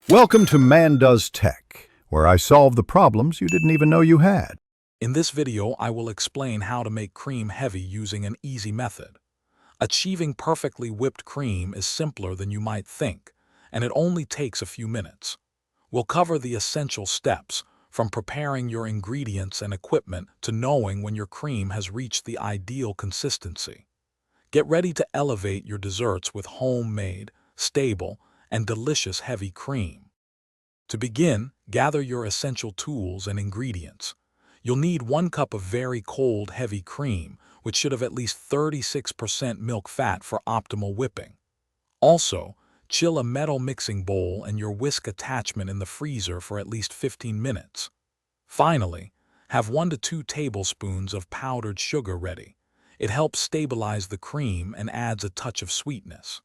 Welcome to Man Does Tech, where I solve the problems you didn't even know you had. In this video, I will explain how to make cream heavy using an easy method. Achieving perfectly whipped cream is simpler than you might think, and it only takes a few minutes. We'll cover the essential steps, from preparing your ingredients and equipment to knowing when your cream has reached the ideal consistency. Get ready to elevate your desserts with homemade, stable, and delicious heavy cream. To begin, gather your essential tools and ingredients. You'll need 1 cup of very cold, heavy cream, which should have at least 36% milk fat for optimal whipping. Also, chill a metal mixing bowl and your whisk attachment in the freezer for at least 15 minutes. Finally, have 1 to 2 tablespoons of powdered sugar ready. It helps stabilize the cream and adds a touch of sweetness.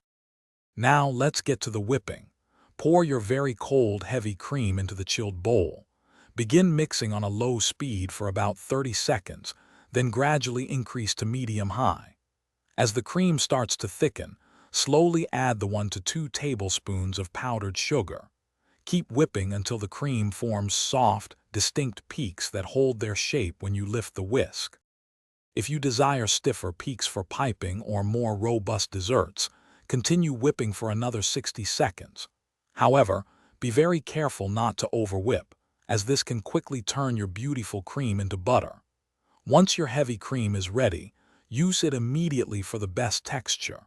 Now let's get to the whipping. Pour your very cold, heavy cream into the chilled bowl. Begin mixing on a low speed for about 30 seconds, then gradually increase to medium-high. As the cream starts to thicken, slowly add the 1 to 2 tablespoons of powdered sugar. Keep whipping until the cream forms soft, distinct peaks that hold their shape when you lift the whisk. If you desire stiffer peaks for piping or more robust desserts, continue whipping for another 60 seconds. However, be very careful not to overwhip, as this can quickly turn your beautiful cream into butter. Once your heavy cream is ready, use it immediately for the best texture.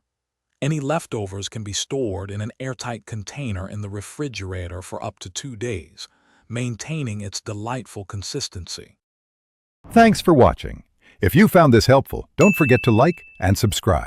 Any leftovers can be stored in an airtight container in the refrigerator for up to 2 days, maintaining its delightful consistency. Thanks for watching. If you found this helpful, don't forget to like and subscribe.